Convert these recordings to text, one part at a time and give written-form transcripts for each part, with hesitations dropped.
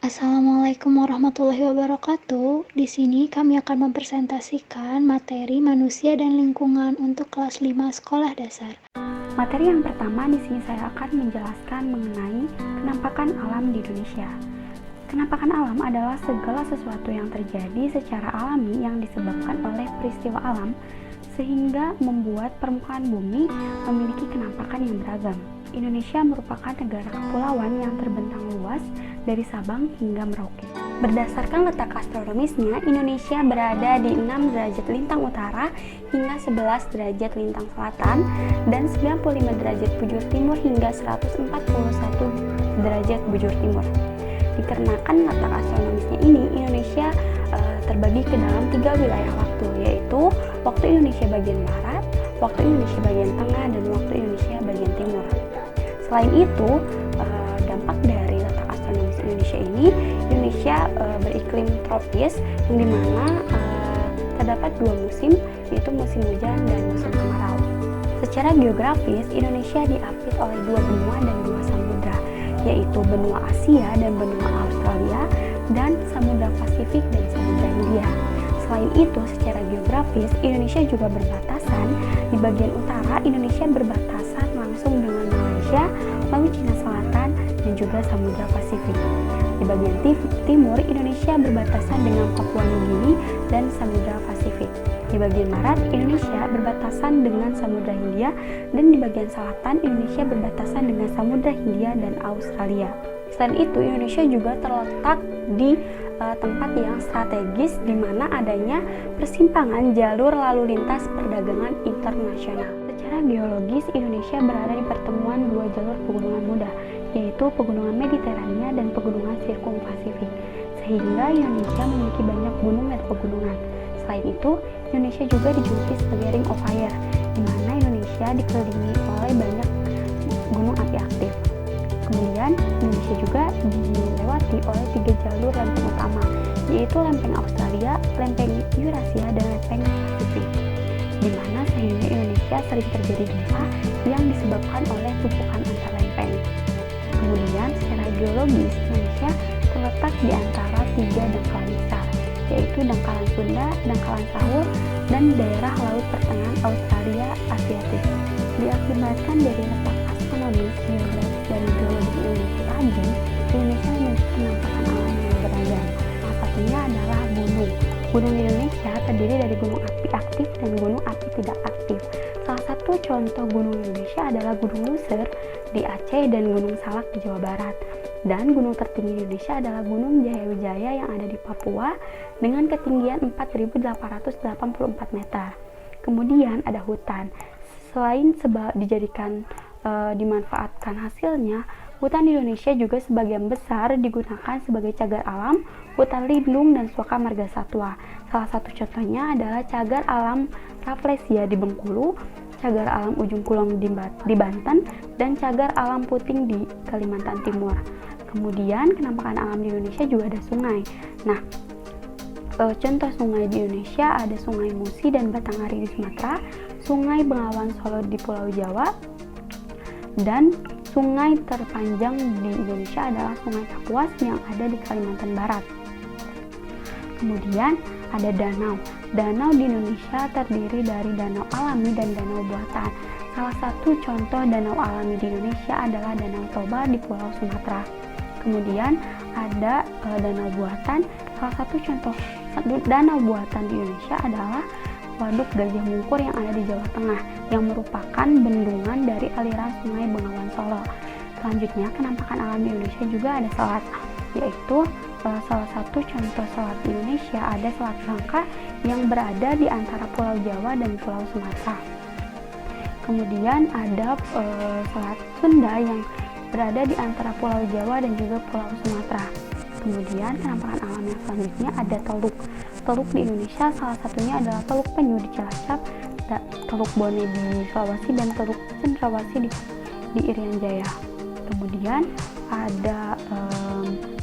Assalamualaikum warahmatullahi wabarakatuh. Di sini kami akan mempresentasikan materi manusia dan lingkungan untuk kelas 5 sekolah dasar. Materi yang pertama di sini saya akan menjelaskan mengenai penampakan alam di Indonesia. Penampakan alam adalah segala sesuatu yang terjadi secara alami yang disebabkan oleh peristiwa alam sehingga membuat permukaan bumi memiliki penampakan yang beragam. Indonesia merupakan negara kepulauan yang terbentang luas dari Sabang hingga Merauke. Berdasarkan letak astronomisnya, Indonesia berada di 6 derajat lintang utara hingga 11 derajat lintang selatan dan 95 derajat bujur timur hingga 141 derajat bujur timur. Dikarenakan letak astronomisnya ini, Indonesia terbagi ke dalam 3 wilayah waktu, yaitu waktu Indonesia bagian barat, waktu Indonesia bagian tengah, dan waktu Indonesia bagian timur. Selain itu, dampak dari letak astronomis Indonesia ini, Indonesia beriklim tropis yang dimana terdapat 2 musim, yaitu musim hujan dan musim kemarau. Secara geografis, Indonesia diapit oleh 2 benua dan 2 samudra, yaitu benua Asia dan benua Australia, dan samudra Pasifik dan samudra Hindia. Selain itu, secara geografis, Indonesia juga berbatasan. Di bagian utara, Indonesia berbatasan langsung dengan Malaysia, lalu Cina Selatan, dan juga samudra Pasifik. Di bagian timur, Indonesia berbatasan dengan Papua Nugini dan samudra Pasifik. Di bagian barat, Indonesia berbatasan dengan samudra Hindia, dan di bagian selatan, Indonesia berbatasan dengan samudra Hindia dan Australia. Selain itu, Indonesia juga terletak di tempat yang strategis di mana adanya persimpangan jalur lalu lintas perdagangan internasional. Secara geologis, Indonesia berada di pertemuan 2 jalur pegunungan muda, yaitu pegunungan Mediterania dan pegunungan Sirkum-Pasifik, sehingga Indonesia memiliki banyak gunung dan pegunungan. Selain itu, Indonesia juga dijuluki sebagai Ring of Fire, di mana Indonesia dikelilingi oleh banyak gunung api aktif. Kemudian, Indonesia juga dilewati oleh 3 jalur lempeng utama, yaitu lempeng Australia, lempeng Eurasia, dan lempeng Pasifik, di mana sehingga Indonesia sering terjadi gempa yang disebabkan oleh tumpukan antar lempeng. Kemudian, secara geologis, Indonesia terletak di antara 3 dangkalan besar, yaitu dangkalan Sunda, dangkalan Sahul, dan daerah laut pertengahan Australia Asiatik. Diakibatkan dari letak astronomis, geografis, dan geologi Indonesia tadi, Indonesia memiliki penampakan alam yang beragam. Salah satunya adalah gunung. Gunung di Indonesia terdiri dari gunung api aktif dan gunung api tidak aktif. Salah satu contoh gunung Indonesia adalah Gunung Luser di Aceh dan Gunung Salak di Jawa Barat. Dan gunung tertinggi di Indonesia adalah Gunung Jaya yang ada di Papua dengan ketinggian 4.884 meter. Kemudian ada hutan. Selain dimanfaatkan hasilnya, hutan di Indonesia juga sebagian besar digunakan sebagai cagar alam, hutan lindung, dan suaka marga satwa. Salah satu contohnya adalah cagar alam Rafflesia di Bengkulu, cagar alam Ujung Kulon di Banten, dan cagar alam Puting di Kalimantan Timur. Kemudian, penampakan alam di Indonesia juga ada sungai. Nah, contoh sungai di Indonesia ada Sungai Musi dan Batanghari di Sumatera, Sungai Bengawan Solo di Pulau Jawa, dan sungai terpanjang di Indonesia adalah Sungai Kapuas yang ada di Kalimantan Barat. Kemudian ada danau. Danau di Indonesia terdiri dari danau alami dan danau buatan. Salah satu contoh danau alami di Indonesia adalah Danau Toba di Pulau Sumatera. Kemudian ada danau buatan. Salah satu contoh danau buatan di Indonesia adalah Waduk Gajah Mungkur yang ada di Jawa Tengah, yang merupakan bendungan dari aliran Sungai Bengawan Solo. Selanjutnya, penampakan alam di Indonesia juga ada selat, yaitu salah satu contoh selat di Indonesia ada Selat Bangka yang berada di antara Pulau Jawa dan Pulau Sumatera. Kemudian ada Selat Sunda yang berada di antara Pulau Jawa dan juga Pulau Sumatera. Kemudian penampakan alam yang selanjutnya ada teluk. Teluk di Indonesia salah satunya adalah Teluk Penyu di Cilacap, Teluk Bone di Sulawesi, dan Teluk Cendrawasih di Irian Jaya. Kemudian ada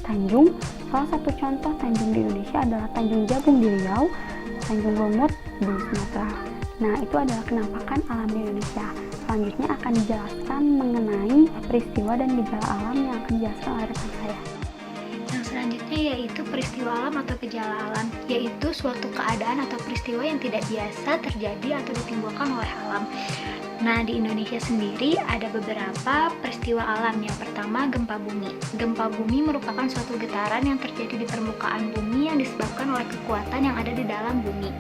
Tanjung. Salah satu contoh Tanjung di Indonesia adalah Tanjung Jabung di Riau, Tanjung Lumut di Sumatera. Nah, itu adalah penampakan alam di Indonesia. Selanjutnya akan dijelaskan mengenai peristiwa dan gejala alam yang akan dijelaskan oleh rekan saya. Yang Selanjutnya yaitu peristiwa alam atau gejala alam, yaitu suatu keadaan atau peristiwa yang tidak biasa terjadi atau ditimbulkan oleh alam. Nah, di Indonesia sendiri ada beberapa peristiwa alam. Yang pertama, gempa bumi. Gempa bumi merupakan suatu getaran yang terjadi di permukaan bumi yang disebabkan oleh kekuatan yang ada di dalam bumi.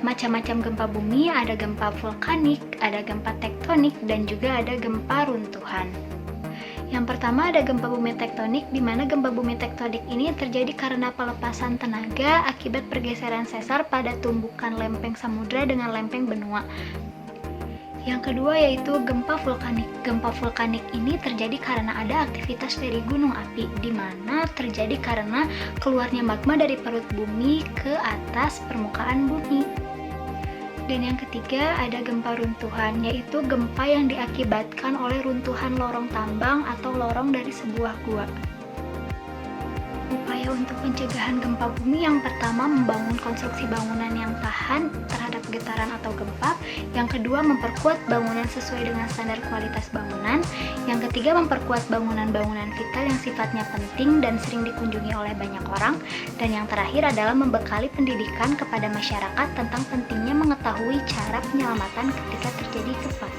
Macam-macam gempa bumi, ada gempa vulkanik, ada gempa tektonik, dan juga ada gempa runtuhan. Yang pertama ada gempa bumi tektonik, di mana gempa bumi tektonik ini terjadi karena pelepasan tenaga akibat pergeseran sesar pada tumbukan lempeng samudra dengan lempeng benua. Yang kedua yaitu gempa vulkanik. Gempa vulkanik ini terjadi karena ada aktivitas dari gunung api, di mana terjadi karena keluarnya magma dari perut bumi ke atas permukaan bumi. Dan yang ketiga ada gempa runtuhan, yaitu gempa yang diakibatkan oleh runtuhan lorong tambang atau lorong dari sebuah gua. Upaya untuk pencegahan gempa bumi yang pertama membangun konstruksi bangunan yang tahan terhadap getaran atau gempa. Yang kedua memperkuat bangunan sesuai dengan standar kualitas bangunan. Yang ketiga memperkuat bangunan-bangunan vital yang sifatnya penting dan sering dikunjungi oleh banyak orang. Dan yang terakhir adalah membekali pendidikan kepada masyarakat tentang pentingnya mengetahui cara penyelamatan ketika terjadi gempa.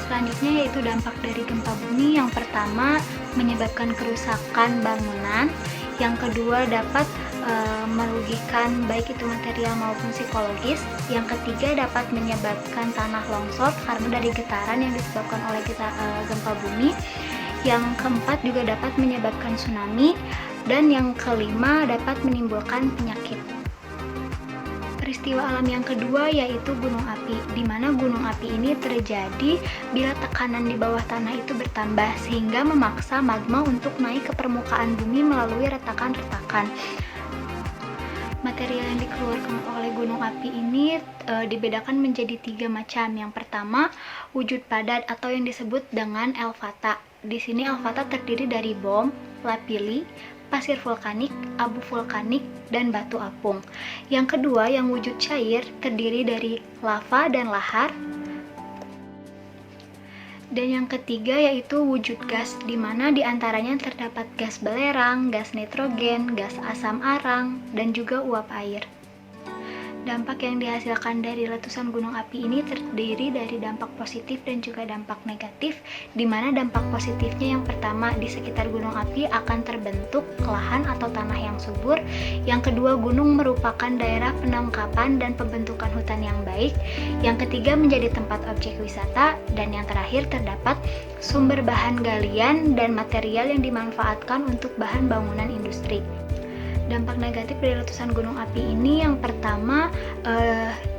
Selanjutnya yaitu dampak dari gempa bumi. Yang pertama menyebabkan kerusakan bangunan, yang kedua dapat merugikan baik itu material maupun psikologis, yang ketiga dapat menyebabkan tanah longsor karena dari getaran yang disebabkan oleh gempa bumi, yang keempat juga dapat menyebabkan tsunami, dan yang kelima dapat menimbulkan penyakit. Peristiwa alam yang kedua yaitu gunung api, di mana gunung api ini terjadi bila tekanan di bawah tanah itu bertambah sehingga memaksa magma untuk naik ke permukaan bumi melalui retakan-retakan. Material yang dikeluarkan oleh gunung api ini dibedakan menjadi 3 macam. Yang pertama, wujud padat atau yang disebut dengan elvata. Di sini elvata terdiri dari bom, lapilli, pasir vulkanik, abu vulkanik, dan batu apung. Yang kedua, yang wujud cair, terdiri dari lava dan lahar. Dan yang ketiga yaitu wujud gas, di mana diantaranya terdapat gas belerang, gas nitrogen, gas asam arang, dan juga uap air. Dampak yang dihasilkan dari letusan gunung api ini terdiri dari dampak positif dan juga dampak negatif, di mana dampak positifnya yang pertama, di sekitar gunung api akan terbentuk lahan atau tanah yang subur. Yang kedua, gunung merupakan daerah penangkapan dan pembentukan hutan yang baik. Yang ketiga, menjadi tempat objek wisata. Dan yang terakhir, terdapat sumber bahan galian dan material yang dimanfaatkan untuk bahan bangunan industri. Dampak negatif dari letusan gunung api ini yang pertama,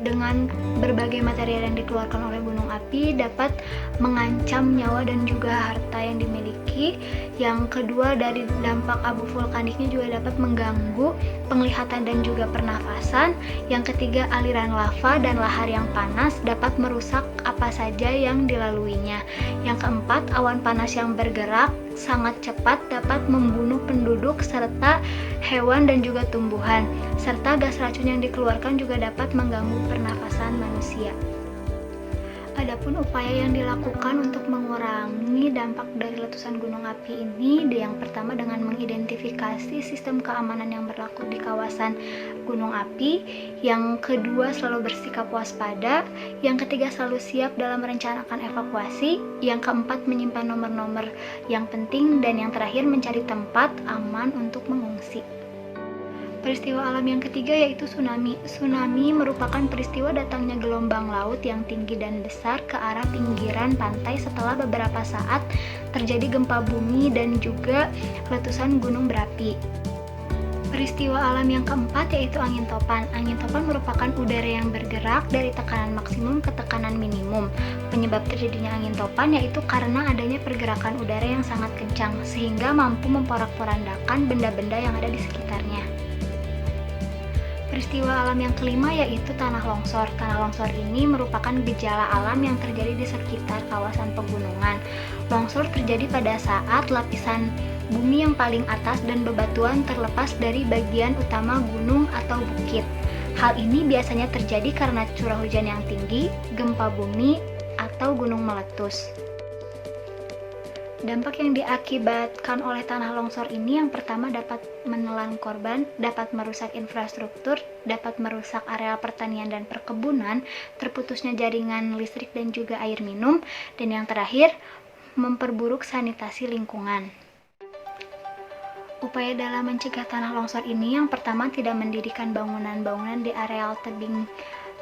dengan berbagai material yang dikeluarkan oleh gunung api dapat mengancam nyawa dan juga harta yang dimiliki. Yang kedua, dari dampak abu vulkaniknya juga dapat mengganggu penglihatan dan juga pernafasan. Yang ketiga, aliran lava dan lahar yang panas dapat merusak apa saja yang dilaluinya. Yang keempat, awan panas yang bergerak sangat cepat dapat membunuh penduduk serta hewan dan juga tumbuhan, serta gas racun yang dikeluarkan juga dapat mengganggu pernafasan manusia. Adapun upaya yang dilakukan untuk mengurangi dampak dari letusan gunung api ini, yang pertama dengan mengidentifikasi sistem keamanan yang berlaku di kawasan gunung api, yang kedua selalu bersikap waspada, yang ketiga selalu siap dalam merencanakan evakuasi, yang keempat menyimpan nomor-nomor yang penting, dan yang terakhir mencari tempat aman untuk mengungsi. Peristiwa alam yang ketiga yaitu tsunami. Tsunami merupakan peristiwa datangnya gelombang laut yang tinggi dan besar ke arah pinggiran pantai setelah beberapa saat terjadi gempa bumi dan juga letusan gunung berapi. Peristiwa alam yang keempat yaitu angin topan. Angin topan merupakan udara yang bergerak dari tekanan maksimum ke tekanan minimum. Penyebab terjadinya angin topan yaitu karena adanya pergerakan udara yang sangat kencang sehingga mampu memporak-porandakan benda-benda yang ada di sekitarnya. Peristiwa alam yang kelima yaitu tanah longsor. Tanah longsor ini merupakan gejala alam yang terjadi di sekitar kawasan pegunungan. Longsor terjadi pada saat lapisan bumi yang paling atas dan bebatuan terlepas dari bagian utama gunung atau bukit. Hal ini biasanya terjadi karena curah hujan yang tinggi, gempa bumi, atau gunung meletus. Dampak yang diakibatkan oleh tanah longsor ini yang pertama dapat menelan korban, dapat merusak infrastruktur, dapat merusak area pertanian dan perkebunan, terputusnya jaringan listrik dan juga air minum, dan yang terakhir, memperburuk sanitasi lingkungan. Upaya dalam mencegah tanah longsor ini yang pertama tidak mendirikan bangunan-bangunan di areal tebing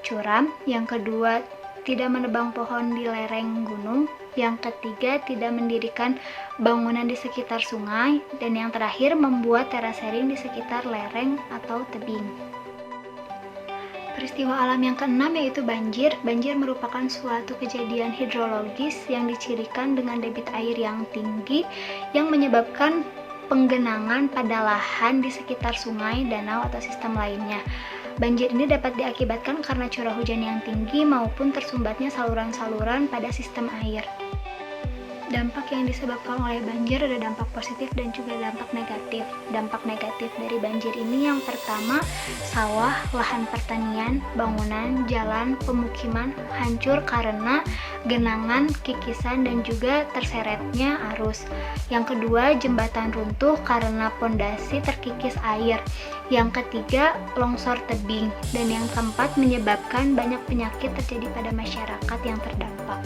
curam, yang kedua tidak menebang pohon di lereng gunung, yang ketiga tidak mendirikan bangunan di sekitar sungai, dan yang terakhir membuat terasering di sekitar lereng atau tebing. Peristiwa alam yang keenam yaitu banjir. Banjir merupakan suatu kejadian hidrologis yang dicirikan dengan debit air yang tinggi yang menyebabkan penggenangan pada lahan di sekitar sungai, danau, atau sistem lainnya. Banjir ini dapat diakibatkan karena curah hujan yang tinggi maupun tersumbatnya saluran-saluran pada sistem air. Dampak yang disebabkan oleh banjir ada dampak positif dan juga dampak negatif. Dampak negatif dari banjir ini yang pertama, sawah, lahan pertanian, bangunan, jalan, pemukiman hancur karena genangan, kikisan, dan juga terseretnya arus. Yang kedua, jembatan runtuh karena pondasi terkikis air. Yang ketiga, longsor tebing. Dan yang keempat, menyebabkan banyak penyakit terjadi pada masyarakat yang terdampak.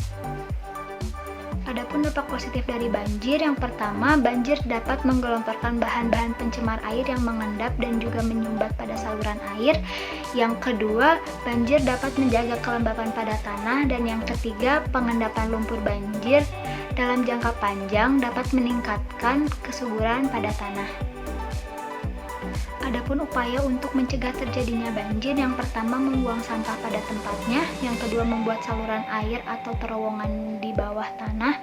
Adapun dampak positif dari banjir, yang pertama, banjir dapat menggelontorkan bahan-bahan pencemar air yang mengendap dan juga menyumbat pada saluran air. Yang kedua, banjir dapat menjaga kelembapan pada tanah. Dan yang ketiga, pengendapan lumpur banjir dalam jangka panjang dapat meningkatkan kesuburan pada tanah. Adapun upaya untuk mencegah terjadinya banjir, yang pertama membuang sampah pada tempatnya, yang kedua membuat saluran air atau terowongan di bawah tanah,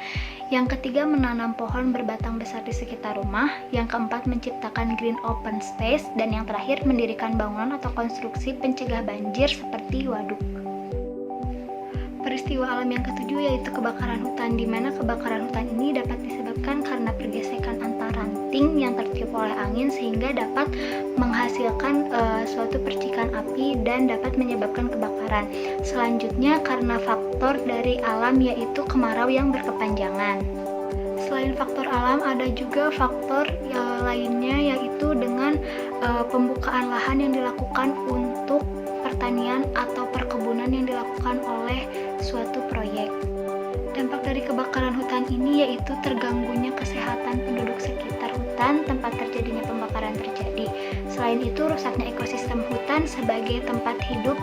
yang ketiga menanam pohon berbatang besar di sekitar rumah, yang keempat menciptakan green open space, dan yang terakhir mendirikan bangunan atau konstruksi pencegah banjir seperti waduk. Peristiwa alam yang ketujuh yaitu kebakaran hutan, di mana kebakaran hutan ini dapat disebabkan karena pergesekan antar ranting yang tertiup oleh angin sehingga dapat menghasilkan suatu percikan api dan dapat menyebabkan kebakaran. Selanjutnya karena faktor dari alam yaitu kemarau yang berkepanjangan. Selain faktor alam ada juga faktor lainnya yaitu dengan pembukaan lahan yang dilakukan untuk pertanian atau perkebunan yang dilakukan oleh suatu proyek. Dampak dari kebakaran hutan ini yaitu terganggunya kesehatan penduduk sekitar hutan tempat terjadinya pembakaran terjadi. Selain itu, rusaknya ekosistem hutan sebagai tempat hidup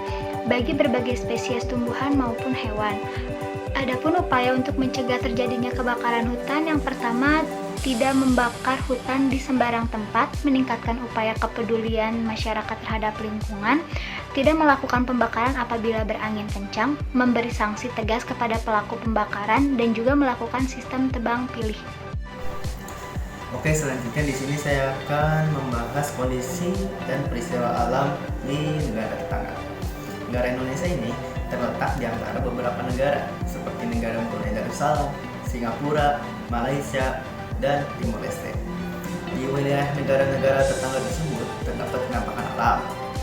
bagi berbagai spesies tumbuhan maupun hewan. Adapun upaya untuk mencegah terjadinya kebakaran hutan, yang pertama, tidak membakar hutan di sembarang tempat, meningkatkan upaya kepedulian masyarakat terhadap lingkungan, tidak melakukan pembakaran apabila berangin kencang, memberi sanksi tegas kepada pelaku pembakaran, dan juga melakukan sistem tebang pilih. Oke, selanjutnya di sini saya akan membahas kondisi dan peristiwa alam di negara tetangga. Negara Indonesia ini terletak di antara beberapa negara seperti negara Brunei Darussalam, Singapura, Malaysia, dan Timor Leste. Di wilayah negara-negara tetangga tersebut terdapat penampakan alam,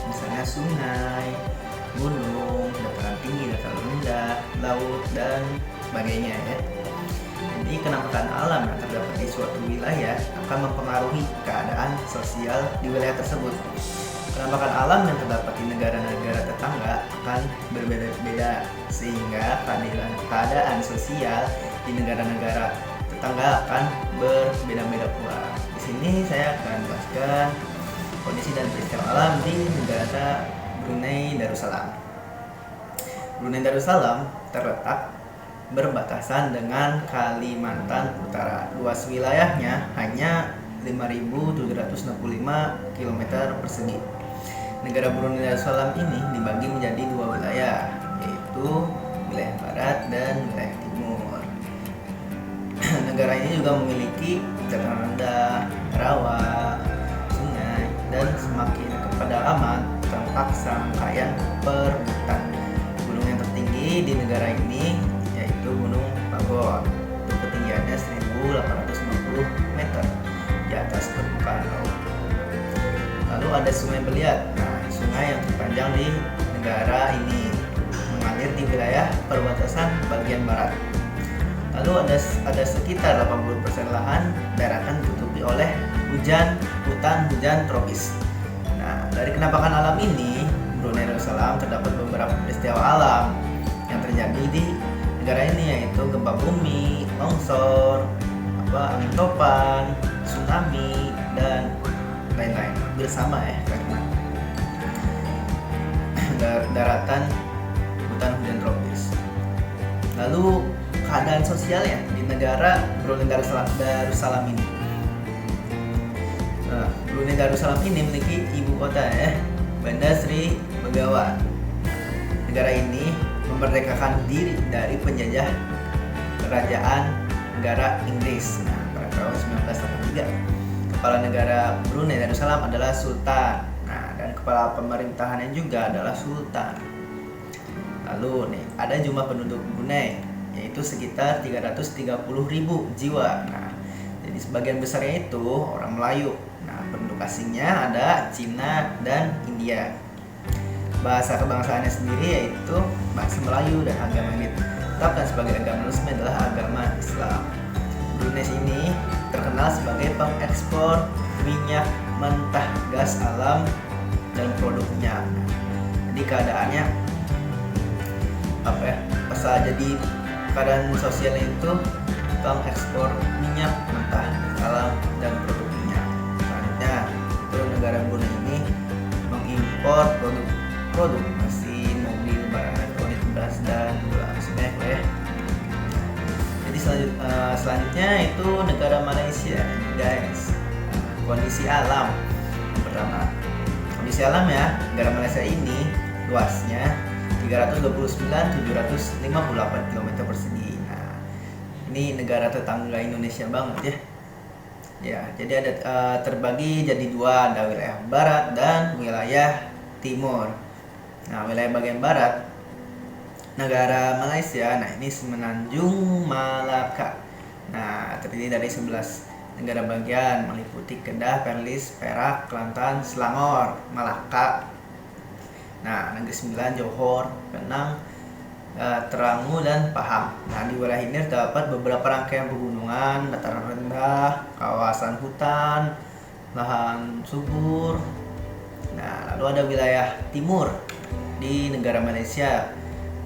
misalnya sungai, gunung, dataran tinggi, dataran rendah, laut, dan sebagainya ya. Jadi kenampakan alam yang terdapat di suatu wilayah akan mempengaruhi keadaan sosial di wilayah tersebut. Penampakan alam yang terdapat di negara-negara tetangga akan berbeda-beda sehingga keadaan sosial di negara-negara tetangga akan berbeda-beda pula. Di sini saya akan jelaskan kondisi dan peristiwa alam di negara Brunei Darussalam. Brunei Darussalam terletak berbatasan dengan Kalimantan Utara. Luas wilayahnya hanya 5.765 km persegi. Negara Brunei Darussalam ini dibagi menjadi dua wilayah, yaitu wilayah barat dan wilayah timur. Negara ini juga memiliki dataran rendah, rawa, sungai, dan semakin ke pedalaman tampak serangkaian perbukitan. Gunung yang tertinggi di negara ini yaitu Gunung Bagon. Ketinggiannya 1.850 meter di atas permukaan laut. Lalu ada Sungai Beliat. Nah, sungai yang terpanjang di negara ini mengalir di wilayah perbatasan bagian barat. Lalu ada sekitar 80% lahan daratan ditutupi oleh hutan hujan tropis. Nah, dari kenampakan alam ini, Brunei Darussalam terdapat beberapa peristiwa alam yang terjadi di negara ini, yaitu gempa bumi, longsor, angin topan, tsunami, dan lain-lain. Bersama karena daratan hutan hujan tropis. Lalu keadaan sosialnya di negara Brunei Darussalam ini. Nah, Brunei Darussalam ini memiliki ibu kota Bandar Sri Begawan. Negara ini memerdekakan diri dari penjajah kerajaan negara Inggris pada tahun 1983. Kepala negara Brunei Darussalam adalah Sultan. Dan kepala pemerintahannya juga adalah Sultan. Lalu nih, ada jumlah penduduk Brunei yaitu sekitar 330.000 jiwa. Nah, jadi sebagian besarnya itu orang Melayu. Nah, penduduk asingnya ada Cina dan India. Bahasa kebangsaannya sendiri yaitu bahasa Melayu, dan agama yang ditetapkan sebagai agama resmi adalah agama Islam. Brunei ini terkenal sebagai pengekspor minyak mentah, gas alam, dan produknya. Jadi keadaannya pas jadi keadaan sosial itu pengekspor minyak mentah, alam, dan produk minyak. Selanjutnya itu negara Brunei ini mengimpor produk mesin, mobil, barang elektronik, beras, dan gula. Sebanyak ya. Jadi selanjutnya itu negara Malaysia, guys. Kondisi alam yang pertama. Kondisi alam negara Malaysia ini luasnya 329.758 km persegi. Nah, ini negara tetangga Indonesia banget ya. Jadi ada terbagi jadi dua, ada wilayah barat dan wilayah timur. Nah, wilayah bagian barat negara Malaysia, ini Semenanjung Malaka. Nah, terdiri dari 11 negara bagian meliputi Kedah, Perlis, Perak, Kelantan, Selangor, Malaka. Nah, Negeri Sembilan, Johor, Penang, Terangu, dan Pahang. Nah, di wilayah ini terdapat beberapa rangkaian pegunungan, dataran rendah, kawasan hutan, lahan subur. Nah, lalu ada wilayah timur di negara Malaysia.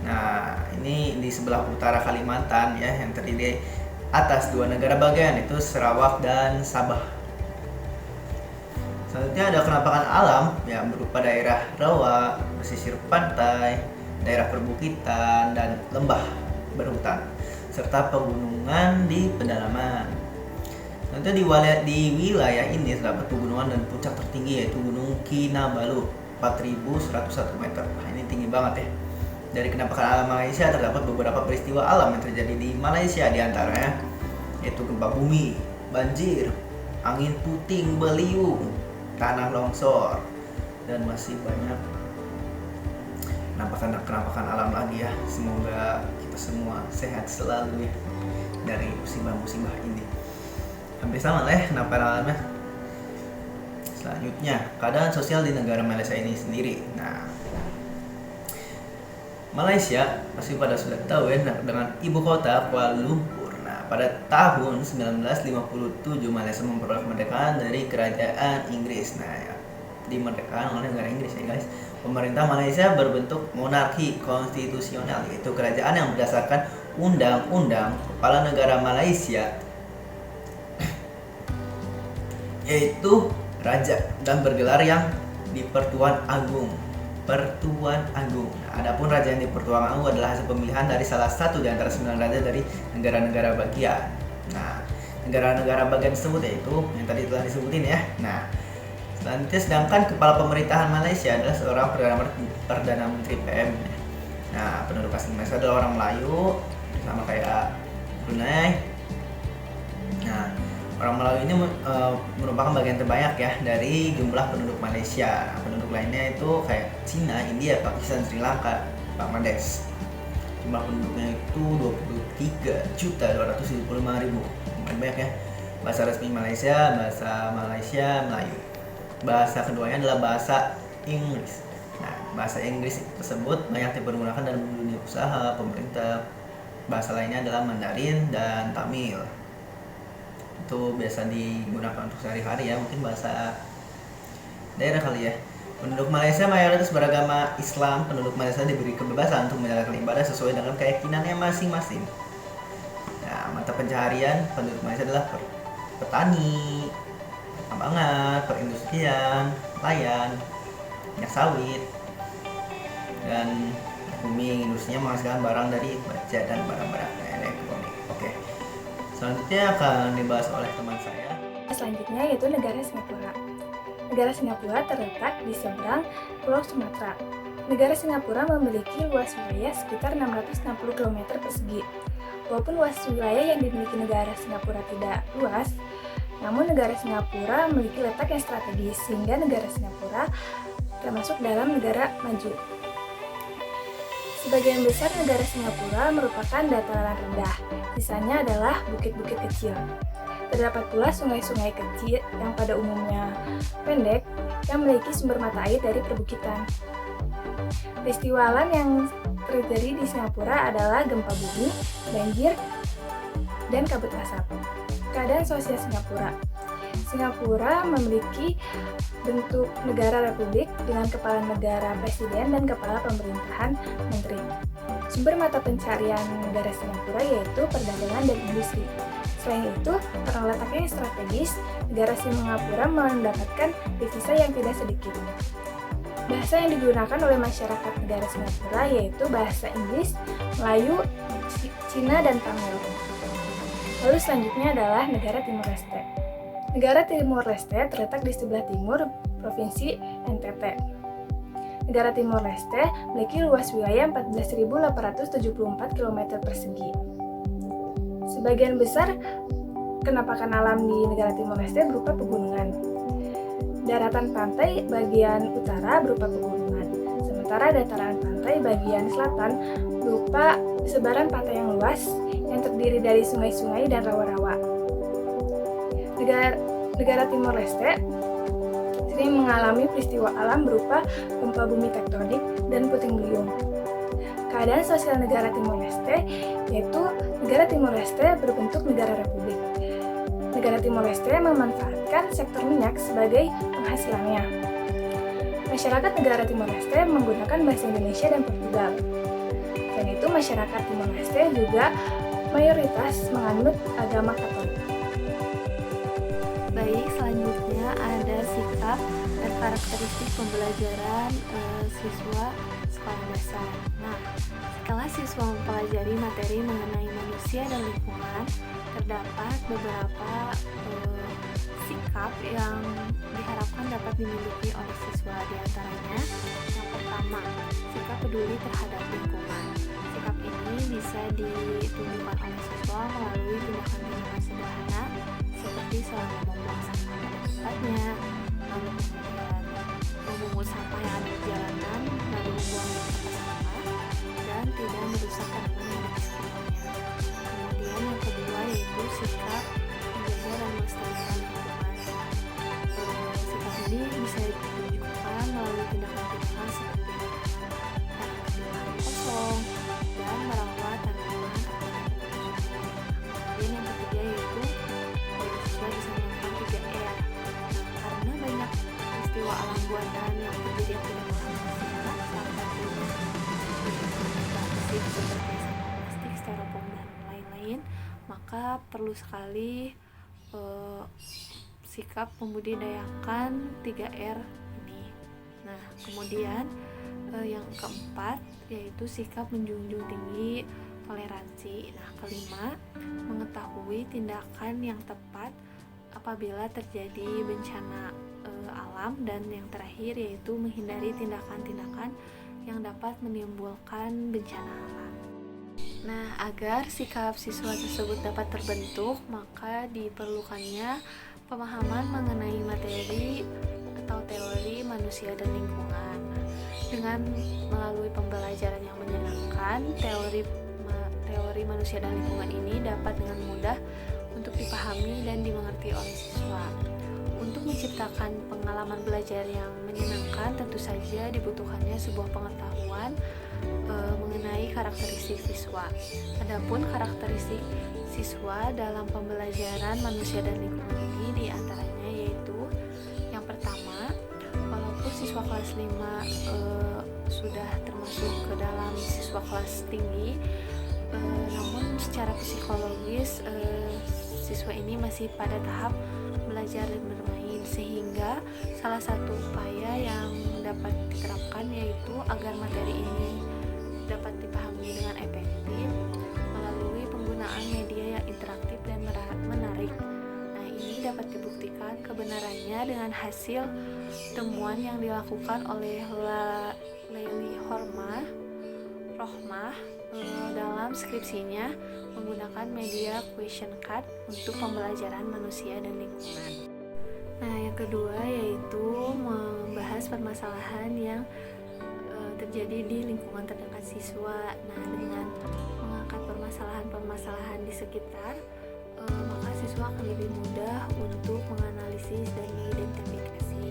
Nah, ini di sebelah utara Kalimantan yang terdiri atas dua negara bagian, itu Sarawak dan Sabah. Selanjutnya ada kenampakan alam yang berupa daerah rawa, pesisir pantai, daerah perbukitan, dan lembah berhutan, serta pegunungan di pedalaman. Selanjutnya di wilayah ini terdapat pegunungan dan puncak tertinggi, yaitu Gunung Kinabalu 4.101 meter. Nah, ini tinggi banget Dari kenampakan alam Malaysia terdapat beberapa peristiwa alam yang terjadi di Malaysia, diantaranya yaitu gempa bumi, banjir, angin puting beliung, tanah longsor, dan masih banyak kenampakan alam lagi Semoga kita semua sehat selalu dari musibah-musibah ini. Hampir sama kenampakan alamnya. Selanjutnya, keadaan sosial di negara Malaysia ini sendiri. Nah, Malaysia pasti pada sudah tahu dengan ibu kota Kuala Lumpur. Nah, pada tahun 1957 Malaysia memperoleh kemerdekaan dari kerajaan Inggris. Nah, dimerdekakan oleh negara Inggris guys. Pemerintah Malaysia berbentuk monarki konstitusional, yaitu kerajaan yang berdasarkan undang-undang kepala negara Malaysia yaitu raja, dan bergelar yang di Pertuan Agung. Adapun raja yang di Pertuan Agung adalah hasil pemilihan dari salah satu di antara 9 raja dari negara-negara bagian. Nah, negara-negara bagian tersebut yaitu yang tadi telah disebutin Nah, selanjutnya sedangkan kepala pemerintahan Malaysia adalah seorang Perdana Menteri PM. Nah, penduduk asli Malaysia adalah orang Melayu, sama kayak Brunei. Nah, orang Melayu ini merupakan bagian terbanyak dari jumlah penduduk Malaysia. Nah, penduduk lainnya itu kayak Cina, India, Pakistan, Sri Lanka, Bangladesh. Jumlah penduduknya itu 23.275.000. Lumayan banyak Bahasa resmi Malaysia, bahasa Malaysia Melayu. Bahasa keduanya adalah bahasa Inggris. Nah, bahasa Inggris tersebut banyak dipergunakan dalam dunia usaha, pemerintah, Bahasa lainnya adalah Mandarin dan Tamil. Itu biasa digunakan untuk sehari-hari ya, mungkin bahasa daerah kali ya. Penduduk Malaysia mayoritas beragama Islam. Penduduk Malaysia diberi kebebasan untuk menjalankan ibadah sesuai dengan keyakinannya masing-masing. Nah, mata pencaharian penduduk Malaysia adalah petani, pertambangan, perindustrian, nelayan, minyak sawit, dan bumi. Industrinya menghasilkan barang dari baja dan barang-barang elektronik. Oke, selanjutnya akan dibahas oleh teman saya. Selanjutnya yaitu negara Singapura. Negara Singapura terletak di seberang Pulau Sumatera. Negara Singapura memiliki luas wilayah sekitar 660 km persegi. Walaupun luas wilayah yang dimiliki negara Singapura tidak luas, namun negara Singapura memiliki letak yang strategis sehingga negara Singapura termasuk dalam negara maju. Sebagian besar negara Singapura merupakan dataran rendah, sisanya adalah bukit-bukit kecil. Terdapat pula sungai-sungai kecil yang pada umumnya pendek yang memiliki sumber mata air dari perbukitan. Peristiwa alam yang terjadi di Singapura adalah gempa bumi, banjir, dan kabut asap. Keadaan sosial Singapura. Singapura memiliki bentuk negara republik dengan kepala negara presiden dan kepala pemerintahan menteri. Sumber mata pencarian negara Singapura yaitu perdagangan dan industri. Selain itu, karena letaknya yang strategis, negara Singapura mendapatkan devisa yang tidak sedikit. Bahasa yang digunakan oleh masyarakat negara Singapura yaitu bahasa Inggris, Melayu, Cina, dan Tamil. Lalu selanjutnya adalah negara Timor Leste. Negara Timor Leste terletak di sebelah timur Provinsi NTT. Negara Timor Leste memiliki luas wilayah 14.874 km persegi. Sebagian besar kenampakan alam di negara Timor Leste berupa pegunungan. Daratan pantai bagian utara berupa pegunungan, sementara dataran pantai bagian selatan berupa sebaran pantai yang luas yang terdiri dari sungai-sungai dan rawa-rawa. Negara Timor Leste sering mengalami peristiwa alam berupa gempa bumi tektonik dan puting beliung. Keadaan sosial negara Timor Leste yaitu negara Timor Leste berbentuk negara republik. Negara Timor Leste memanfaatkan sektor minyak sebagai penghasilannya. Masyarakat negara Timor Leste menggunakan bahasa Indonesia dan Portugal. Selain itu, masyarakat Timor Leste juga mayoritas menganut agama Katolik. Baik, selanjutnya ada sikap dan karakteristik pembelajaran siswa sekolah dasar. Nah, setelah siswa mempelajari materi mengenai manusia dan lingkungan, terdapat beberapa sikap yang diharapkan dapat dimiliki oleh siswa. Di antaranya, yang pertama, sikap peduli terhadap lingkungan. Sikap ini bisa ditunjukkan oleh siswa melalui tindakan-tindakan sederhana seperti selalu membuang sampah pada tempatnya, lalu kemudian memungut sampah yang ada di jalanan, lalu membuang di tempat sampah, dan tidak merusak tanaman yang ada di sekitarnya. Kemudian yang kedua yaitu sikap menjaga dan melestarikan lingkungan. Sikap ini bisa ditunjukkan melalui tindakan-tindakan seperti menanam tanaman kosong dan merawat tanaman atau tumbuhan. Kemudian yang ketiga yaitu siswa bisa melakukan 3R. Karena banyak peristiwa alam buatan yang terjadi yang tidak mengamankan sampah plastik seperti sampah plastik, styrofoam dan lain-lain, maka perlu sekali sikap membudidayakan 3R ini. Nah, kemudian yang keempat yaitu sikap menjunjung tinggi toleransi. Nah, kelima, mengetahui tindakan yang tepat apabila terjadi bencana alam, dan yang terakhir yaitu menghindari tindakan-tindakan yang dapat menimbulkan bencana alam. Nah, agar sikap siswa tersebut dapat terbentuk, maka diperlukannya pemahaman mengenai materi atau teori manusia dan lingkungan. Dengan melalui pembelajaran yang menyenangkan, teori manusia dan lingkungan ini dapat dengan mudah untuk dipahami dan dimengerti oleh siswa. Untuk menciptakan pengalaman belajar yang menyenangkan, tentu saja dibutuhkannya sebuah pengetahuan mengenai karakteristik siswa. Adapun karakteristik siswa dalam pembelajaran manusia dan lingkungan ini diantaranya yaitu yang pertama, walaupun siswa kelas 5 sudah termasuk ke dalam siswa kelas tinggi, namun secara psikologis siswa ini masih pada tahap belajar dan bermain, sehingga salah satu upaya yang dapat diterapkan yaitu agar materi ini dapat dipahami dengan efektif melalui penggunaan media yang interaktif dan menarik. Nah, ini dapat dibuktikan kebenarannya dengan hasil temuan yang dilakukan oleh Leili Rohmah dalam skripsinya menggunakan media question card untuk pembelajaran manusia dan lingkungan. Nah, yang kedua yaitu membahas permasalahan yang terjadi di lingkungan terdekat siswa. Nah, dengan mengangkat permasalahan-permasalahan di sekitar, maka siswa akan lebih mudah untuk menganalisis dan mengidentifikasi.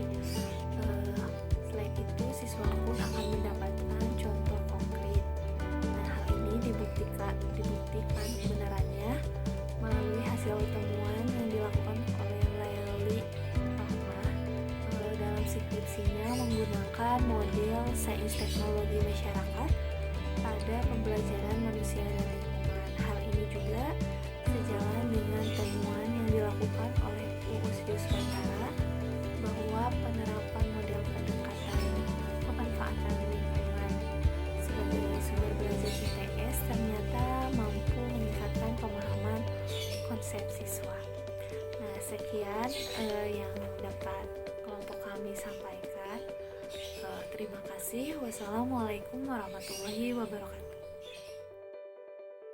Selain itu, siswa pun akan mendapatkan contoh konkret. Nah, hal ini dibuktikan kebenarannya melalui hasil temuan yang dilakukan oleh Leili Rohmah dalam skripsinya menggunakan model sains teknologi masyarakat pada pembelajaran manusia dan lingkungan. Hal ini juga sejalan dengan temuan yang dilakukan oleh UUS Yuswantara bahwa penerapan model pendekatan pemanfaatan lingkungan sebagai sumber belajar ITS ternyata mampu meningkatkan pemahaman konsep siswa. Nah, sekian yang dapat kelompok kami sampaikan. Terima kasih. Wassalamualaikum warahmatullahi wabarakatuh.